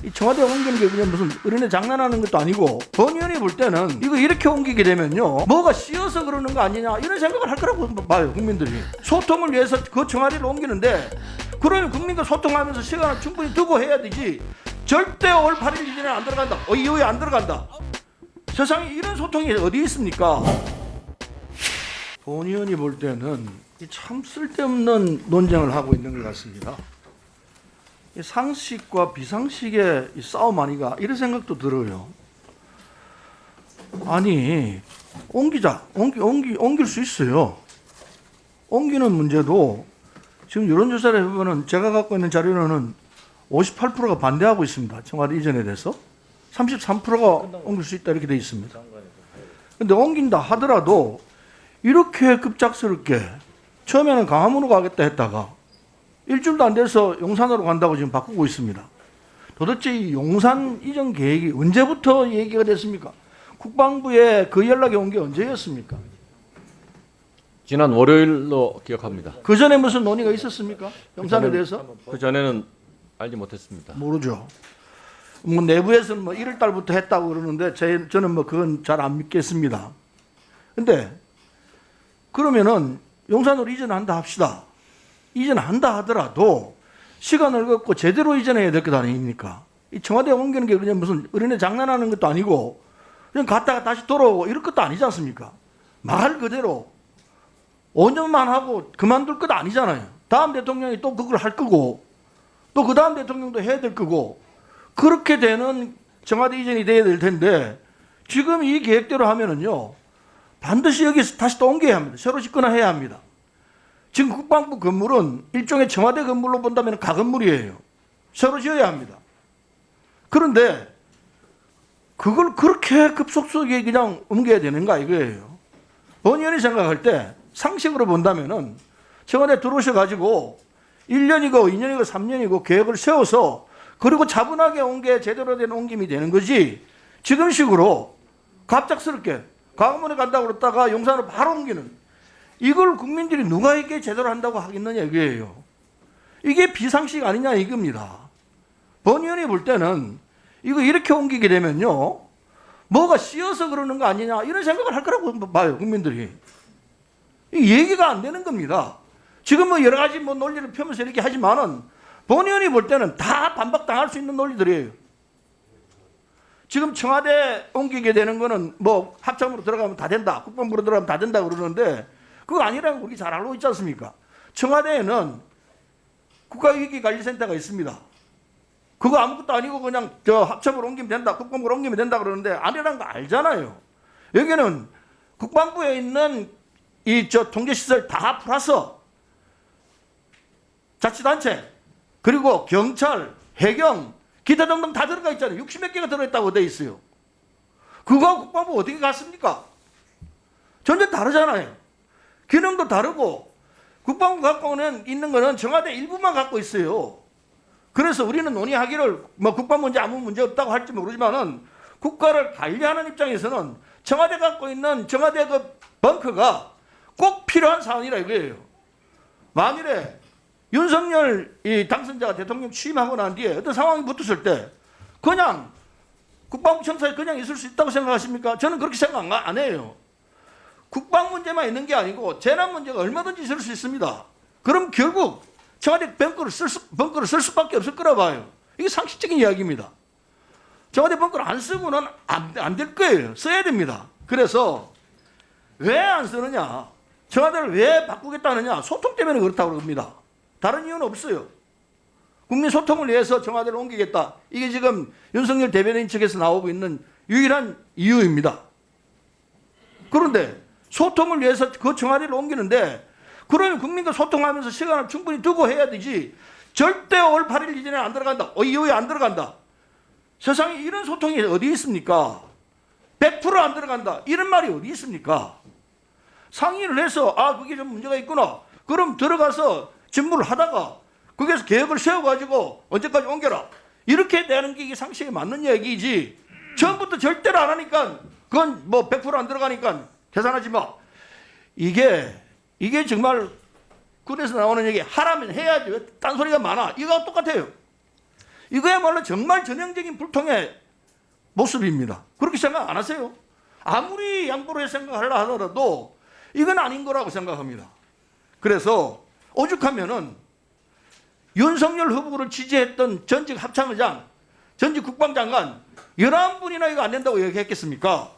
이 청와대 옮기는 게 그냥 무슨 어린애 장난하는 것도 아니고 본 의원이 볼 때는 이거 이렇게 옮기게 되면요 뭐가 씌어서 그러는 거 아니냐 이런 생각을 할 거라고 봐요. 국민들이 소통을 위해서 그 청와대를 옮기는데 그러면 국민과 소통하면서 시간을 충분히 두고 해야 되지 절대 올 8일 이전에 안 들어간다 이후에 안 들어간다 세상에 이런 소통이 어디 있습니까? 본 의원이 볼 때는 참 쓸데없는 논쟁을 하고 있는 것 같습니다. 상식과 비상식의 싸움 아니가 이런 생각도 들어요. 아니 옮길 수 있어요. 옮기는 문제도 지금 여론조사를 해보면 제가 갖고 있는 자료로는 58%가 반대하고 있습니다. 청와대 이전에 대해서 33%가 옮길 수 있다 이렇게 돼 있습니다. 그런데 옮긴다 하더라도 이렇게 급작스럽게 처음에는 강화문으로 가겠다 했다가 일주일도 안 돼서 용산으로 간다고 지금 바꾸고 있습니다. 도대체 이 용산 이전 계획이 언제부터 얘기가 됐습니까? 국방부에 그 연락이 온 게 언제였습니까? 지난 월요일로 기억합니다. 그 전에 무슨 논의가 있었습니까? 용산에 대해서? 그 전에는 알지 못했습니다. 모르죠. 뭐 내부에서는 뭐 1월 달부터 했다고 그러는데 저는 뭐 그건 잘 안 믿겠습니다. 근데 그러면은 용산으로 이전한다 합시다. 이전한다 하더라도 시간을 갖고 제대로 이전해야 될 것 아닙니까? 이 청와대 옮기는 게 그냥 무슨 어린애 장난하는 것도 아니고 그냥 갔다가 다시 돌아오고 이럴 것도 아니지 않습니까? 말 그대로 5년만 하고 그만둘 것 아니잖아요. 다음 대통령이 또 그걸 할 거고 또 그 다음 대통령도 해야 될 거고 그렇게 되는 청와대 이전이 돼야 될 텐데 지금 이 계획대로 하면은요 반드시 여기서 다시 또 옮겨야 합니다. 새로 짓거나 해야 합니다. 지금 국방부 건물은 일종의 청와대 건물로 본다면 가건물이에요. 새로 지어야 합니다. 그런데 그걸 그렇게 급속하게 그냥 옮겨야 되는가 이거예요. 본 의원이 생각할 때 상식으로 본다면은 청와대 들어오셔가지고 1년이고 2년이고 3년이고 계획을 세워서 그리고 차분하게 온 게 제대로 된 옮김이 되는 거지 지금 식으로 갑작스럽게 강화문에 간다고 그랬다가 용산으로 바로 옮기는 이걸 국민들이 누가 이게 제대로 한다고 하겠느냐 이거예요. 이게 비상식 아니냐 이겁니다. 본 의원이 볼 때는 이거 이렇게 옮기게 되면요 뭐가 씌어서 그러는 거 아니냐 이런 생각을 할 거라고 봐요. 국민들이. 이 얘기가 안 되는 겁니다. 지금 뭐 여러 가지 뭐 논리를 펴면서 이렇게 하지만은 본 의원이 볼 때는 다 반박당할 수 있는 논리들이에요. 지금 청와대 옮기게 되는 거는 뭐 합참으로 들어가면 다 된다. 국방부로 들어가면 다 된다 그러는데 그거 아니라는 거 우리 잘 알고 있지 않습니까? 청와대에는 국가위기관리센터가 있습니다. 그거 아무것도 아니고 그냥 저 합참으로 옮기면 된다. 국방부로 옮기면 된다 그러는데 아니라는 거 알잖아요. 여기는 국방부에 있는 이 저 통제시설 다 플러스 자치단체 그리고 경찰, 해경 기타 등등 다 들어가 있잖아요. 60몇 개가 들어있다고 돼 있어요. 그거 국방부 어떻게 갔습니까? 전혀 다르잖아요. 기능도 다르고 국방부 갖고 있는 거는 청와대 일부만 갖고 있어요. 그래서 우리는 논의하기를 뭐 국방 문제 아무 문제 없다고 할지 모르지만은 국가를 관리하는 입장에서는 청와대 갖고 있는 청와대 그 벙커가 꼭 필요한 사안이라 이거예요. 만일에 윤석열 이 당선자가 대통령 취임하고 난 뒤에 어떤 상황이 붙었을 때 그냥 국방부 청사에 그냥 있을 수 있다고 생각하십니까? 저는 그렇게 생각 안 해요. 국방 문제만 있는 게 아니고 재난 문제가 얼마든지 있을 수 있습니다. 그럼 결국 청와대 벙커를 쓸 수밖에 없을 거라 봐요. 이게 상식적인 이야기입니다. 청와대 벙커를 안 쓰고는 안 될 거예요. 써야 됩니다. 그래서 왜 안 쓰느냐? 청와대를 왜 바꾸겠다느냐? 소통 때문에 그렇다고 합니다. 다른 이유는 없어요. 국민 소통을 위해서 청와대를 옮기겠다. 이게 지금 윤석열 대변인 측에서 나오고 있는 유일한 이유입니다. 그런데 소통을 위해서 그 청와대를 옮기는데 그러면 국민과 소통하면서 시간을 충분히 두고 해야 되지 절대 올 8일 이전에 안 들어간다. 이후에 안 들어간다. 세상에 이런 소통이 어디 있습니까? 100% 안 들어간다. 이런 말이 어디 있습니까? 상의를 해서 그게 좀 문제가 있구나. 그럼 들어가서 직무를 하다가 거기에서 계획을 세워가지고 언제까지 옮겨라. 이렇게 되는 게 이게 상식에 맞는 얘기지. 처음부터 절대로 안 하니까 그건 뭐 100% 안 들어가니까 계산하지 마. 이게 정말 군에서 나오는 얘기 하라면 해야지 왜 딴소리가 많아. 이거하고 똑같아요. 이거야말로 정말 전형적인 불통의 모습입니다. 그렇게 생각 안 하세요? 아무리 양보를 생각하려 하더라도 이건 아닌 거라고 생각합니다. 그래서 오죽하면은 윤석열 후보를 지지했던 전직 합참의장, 전직 국방장관 11분이나 이거 안 된다고 얘기했겠습니까?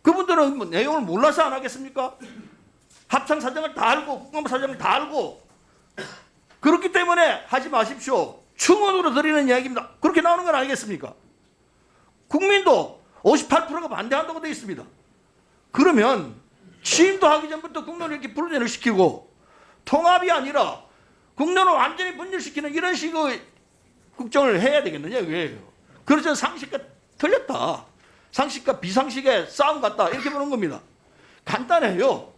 그분들은 뭐 내용을 몰라서 안 하겠습니까? 합참 사정을 다 알고 국방부 사정을 다 알고 그렇기 때문에 하지 마십시오. 충원으로 드리는 이야기입니다. 그렇게 나오는 건 아니겠습니까? 국민도 58%가 반대한다고 되어 있습니다. 그러면 취임도 하기 전부터 국론을 이렇게 분열을 시키고 통합이 아니라 국론을 완전히 분열시키는 이런 식의 국정을 해야 되겠느냐 이거예요. 그래서 상식과 틀렸다. 상식과 비상식의 싸움 같다. 이렇게 보는 겁니다. 간단해요.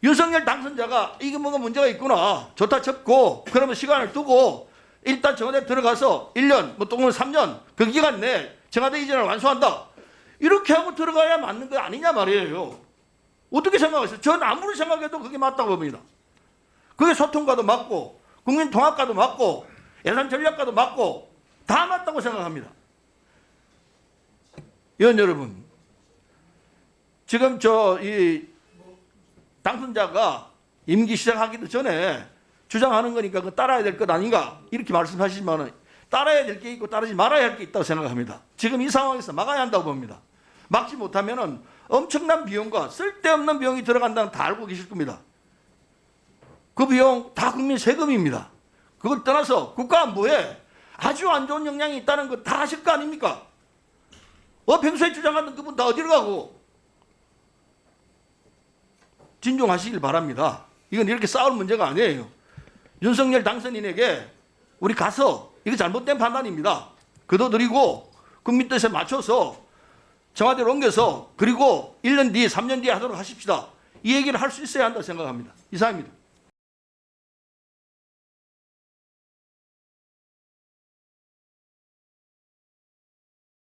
윤석열 당선자가 이게 뭐가 문제가 있구나. 좋다 쳤고 그러면 시간을 두고 일단 청와대 들어가서 1년 뭐 또는 3년 그 기간 내에 청와대 이전을 완수한다. 이렇게 하고 들어가야 맞는 거 아니냐 말이에요. 어떻게 생각하세요? 전 아무리 생각해도 그게 맞다고 봅니다. 그게 소통과도 맞고 국민 통합과도 맞고 예산 전략과도 맞고 다 맞다고 생각합니다. 의원 여러분, 지금 이 당선자가 임기 시작하기도 전에 주장하는 거니까 그 따라야 될 것 아닌가 이렇게 말씀하시지만 따라야 될 게 있고 따르지 말아야 할 게 있다고 생각합니다. 지금 이 상황에서 막아야 한다고 봅니다. 막지 못하면은 엄청난 비용과 쓸데없는 비용이 들어간다는 다 알고 계실 겁니다. 그 비용 다 국민 세금입니다. 그걸 떠나서 국가 안보에 아주 안 좋은 영향이 있다는 거 다 아실 거 아닙니까? 평소에 주장하던 그분 다 어디로 가고? 진정하시길 바랍니다. 이건 이렇게 싸울 문제가 아니에요. 윤석열 당선인에게 우리 가서 이거 잘못된 판단입니다. 거둬들이고 국민 뜻에 맞춰서 청와대로 옮겨서 그리고 1년 뒤, 3년 뒤에 하도록 하십시다. 이 얘기를 할 수 있어야 한다고 생각합니다. 이상입니다.